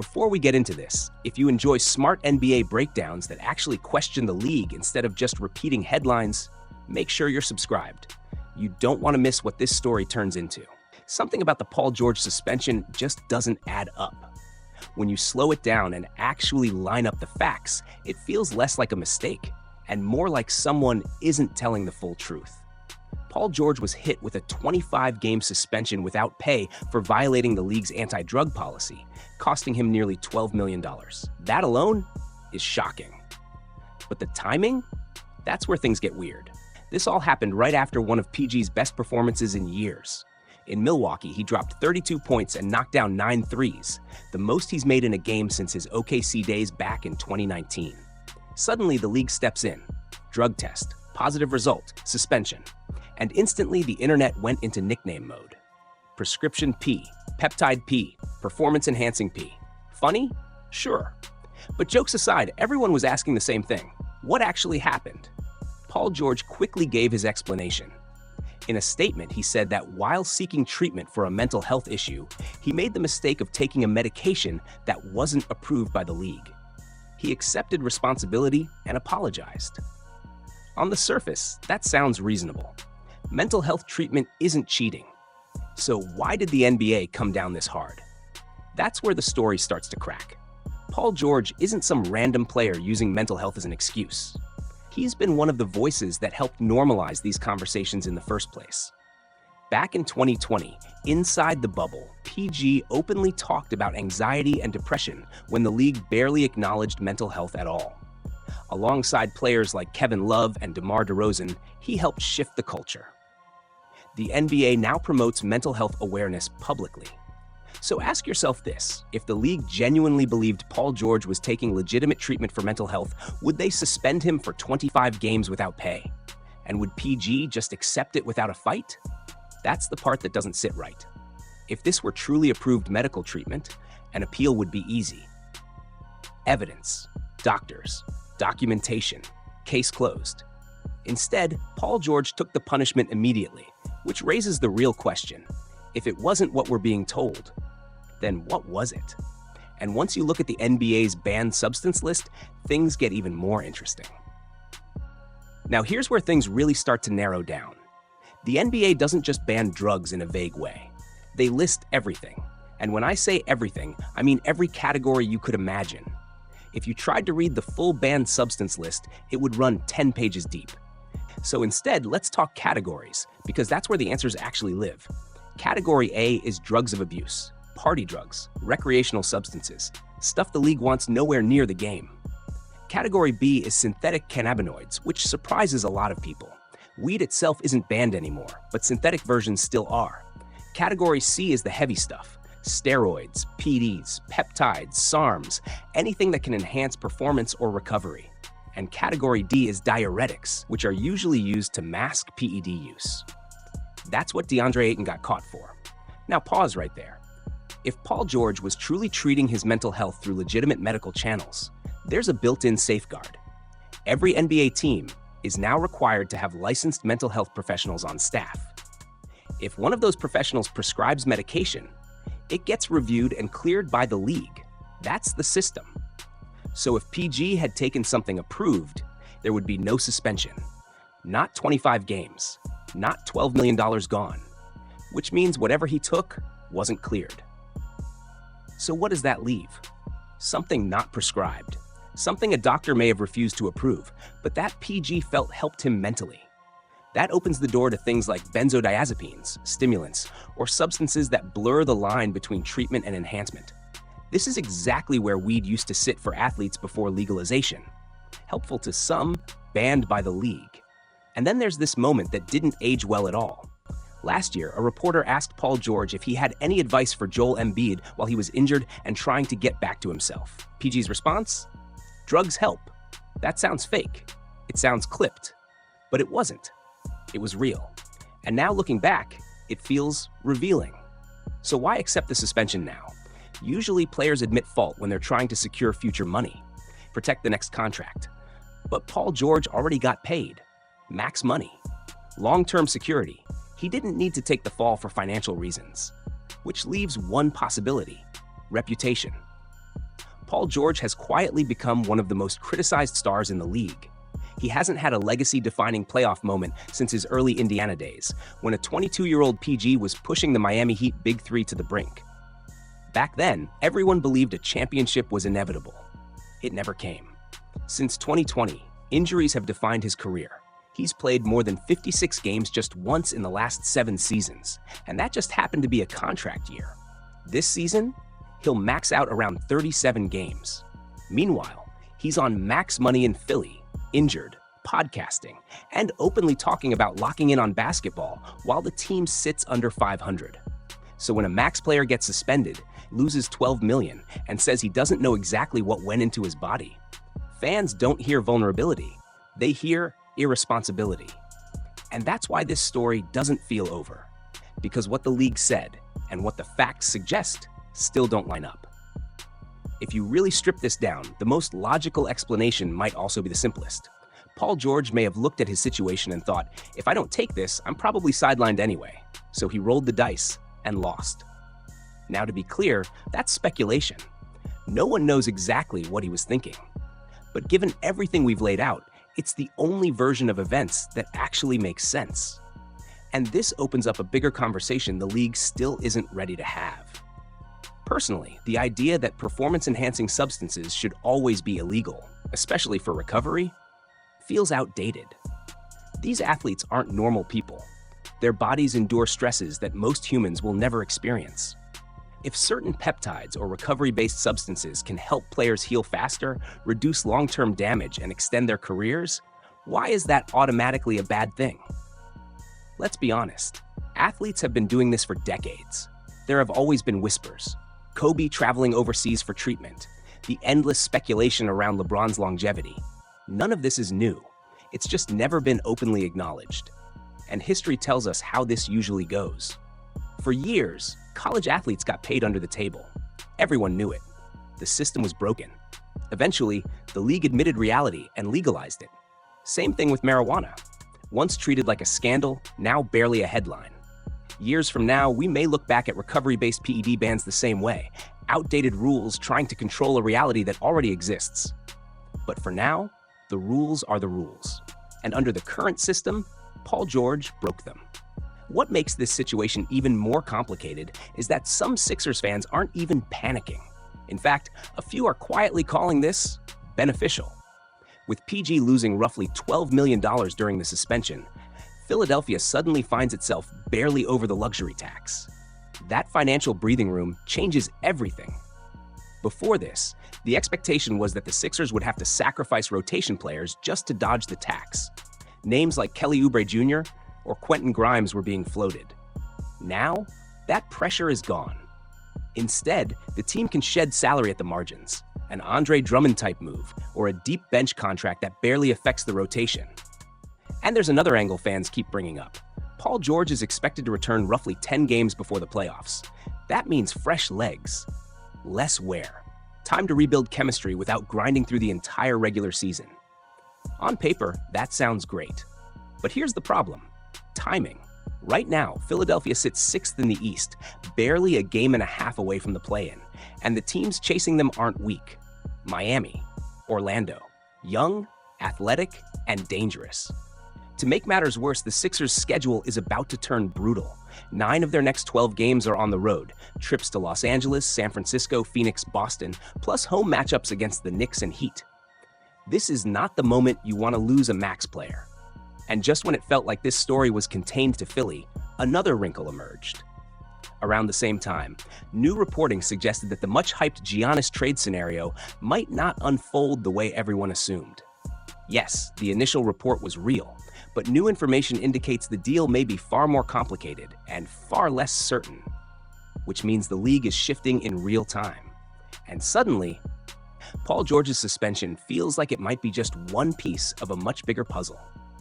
Before we get into this, if you enjoy smart NBA breakdowns that actually question the league instead of just repeating headlines, make sure you're subscribed. You don't want to miss what this story turns into. Something about the Paul George suspension just doesn't add up. When you slow it down and actually line up the facts, it feels less like a mistake and more like someone isn't telling the full truth. Paul George was hit with a 25-game suspension without pay for violating the league's anti-drug policy, costing him nearly $12 million. That alone is shocking. But the timing? That's where things get weird. This all happened right after one of PG's best performances in years. In Milwaukee, he dropped 32 points and knocked down 9 threes, the most he's made in a game since his OKC days back in 2019. Suddenly, the league steps in. Drug test, positive result, suspension. And instantly, the internet went into nickname mode. Prescription P, Peptide P, Performance Enhancing P. Funny? Sure. But jokes aside, everyone was asking the same thing. What actually happened? Paul George quickly gave his explanation. In a statement, he said that while seeking treatment for a mental health issue, he made the mistake of taking a medication that wasn't approved by the league. He accepted responsibility and apologized. On the surface, that sounds reasonable. Mental health treatment isn't cheating. So why did the NBA come down this hard? That's where the story starts to crack. Paul George isn't some random player using mental health as an excuse. He's been one of the voices that helped normalize these conversations in the first place. Back in 2020, inside the bubble, PG openly talked about anxiety and depression when the league barely acknowledged mental health at all. Alongside players like Kevin Love and DeMar DeRozan, he helped shift the culture. The NBA now promotes mental health awareness publicly. So ask yourself this: if the league genuinely believed Paul George was taking legitimate treatment for mental health, would they suspend him for 25 games without pay? And would PG just accept it without a fight? That's the part that doesn't sit right. If this were truly approved medical treatment, an appeal would be easy. Evidence, doctors, documentation, case closed. Instead, Paul George took the punishment immediately, which raises the real question. If it wasn't what we're being told, then what was it? And once you look at the NBA's banned substance list, things get even more interesting. Now here's where things really start to narrow down. The NBA doesn't just ban drugs in a vague way. They list everything. And when I say everything, I mean every category you could imagine. If you tried to read the full banned substance list, it would run 10 pages deep. So instead, let's talk categories, because that's where the answers actually live. Category A is drugs of abuse, party drugs, recreational substances, stuff the league wants nowhere near the game. Category B is synthetic cannabinoids, which surprises a lot of people. Weed itself isn't banned anymore, but synthetic versions still are. Category C is the heavy stuff: steroids, PEDs, peptides, SARMs, anything that can enhance performance or recovery. And Category D is diuretics, which are usually used to mask PED use. That's what DeAndre Ayton got caught for. Now pause right there. If Paul George was truly treating his mental health through legitimate medical channels, there's a built-in safeguard. Every NBA team is now required to have licensed mental health professionals on staff. If one of those professionals prescribes medication, it gets reviewed and cleared by the league. That's the system. So if PG had taken something approved, there would be no suspension. Not 25 games, not $12 million gone, which means whatever he took wasn't cleared. So what does that leave? Something not prescribed. Something a doctor may have refused to approve, but that PG felt helped him mentally. That opens the door to things like benzodiazepines, stimulants, or substances that blur the line between treatment and enhancement. This is exactly where weed used to sit for athletes before legalization. Helpful to some, banned by the league. And then there's this moment that didn't age well at all. Last year, a reporter asked Paul George if he had any advice for Joel Embiid while he was injured and trying to get back to himself. PG's response? Drugs help. That sounds fake. It sounds clipped. But it wasn't. It was real. And now looking back, it feels revealing. So why accept the suspension now? Usually players admit fault when they're trying to secure future money, protect the next contract. But Paul George already got paid. Max money. Long-term security. He didn't need to take the fall for financial reasons. Which leaves one possibility: reputation. Paul George has quietly become one of the most criticized stars in the league. He hasn't had a legacy-defining playoff moment since his early Indiana days, when a 22-year-old PG was pushing the Miami Heat Big Three to the brink. Back then, everyone believed a championship was inevitable. It never came. Since 2020, injuries have defined his career. He's played more than 56 games just once in the last 7 seasons, and that just happened to be a contract year. This season, he'll max out around 37 games. Meanwhile, he's on max money in Philly, injured, podcasting, and openly talking about locking in on basketball while the team sits under 500. So when a max player gets suspended, loses $12 million, and says he doesn't know exactly what went into his body, fans don't hear vulnerability, they hear irresponsibility. And that's why this story doesn't feel over, because what the league said and what the facts suggest still don't line up. If you really strip this down, the most logical explanation might also be the simplest. Paul George may have looked at his situation and thought, if I don't take this, I'm probably sidelined anyway. So he rolled the dice and lost. Now, to be clear, that's speculation. No one knows exactly what he was thinking. But given everything we've laid out, it's the only version of events that actually makes sense. And this opens up a bigger conversation the league still isn't ready to have. Personally, the idea that performance-enhancing substances should always be illegal, especially for recovery, feels outdated. These athletes aren't normal people. Their bodies endure stresses that most humans will never experience. If certain peptides or recovery-based substances can help players heal faster, reduce long-term damage, and extend their careers, why is that automatically a bad thing? Let's be honest. Athletes have been doing this for decades. There have always been whispers. Kobe traveling overseas for treatment. The endless speculation around LeBron's longevity. None of this is new. It's just never been openly acknowledged. And history tells us how this usually goes. For years, college athletes got paid under the table. Everyone knew it. The system was broken. Eventually, the league admitted reality and legalized it. Same thing with marijuana. Once treated like a scandal, now barely a headline. Years from now, we may look back at recovery-based PED bans the same way, outdated rules trying to control a reality that already exists. But for now, the rules are the rules. And under the current system, Paul George broke them. What makes this situation even more complicated is that some Sixers fans aren't even panicking. In fact, a few are quietly calling this beneficial. With PG losing roughly $12 million during the suspension, Philadelphia suddenly finds itself barely over the luxury tax. That financial breathing room changes everything. Before this, the expectation was that the Sixers would have to sacrifice rotation players just to dodge the tax. Names like Kelly Oubre Jr. or Quentin Grimes were being floated. Now, that pressure is gone. Instead, the team can shed salary at the margins, an Andre Drummond-type move, or a deep bench contract that barely affects the rotation. And there's another angle fans keep bringing up. Paul George is expected to return roughly 10 games before the playoffs. That means fresh legs, less wear, time to rebuild chemistry without grinding through the entire regular season. On paper, that sounds great. But here's the problem: timing. Right now, Philadelphia sits 6th in the East, barely a game and a half away from the play-in, and the teams chasing them aren't weak. Miami, Orlando, young, athletic, and dangerous. To make matters worse, the Sixers' schedule is about to turn brutal. 9 of their next 12 games are on the road, trips to Los Angeles, San Francisco, Phoenix, Boston, plus home matchups against the Knicks and Heat. This is not the moment you want to lose a max player. And just when it felt like this story was contained to Philly, another wrinkle emerged. Around the same time, new reporting suggested that the much-hyped Giannis trade scenario might not unfold the way everyone assumed. Yes, the initial report was real, but new information indicates the deal may be far more complicated and far less certain, which means the league is shifting in real time. And suddenly, Paul George's suspension feels like it might be just one piece of a much bigger puzzle.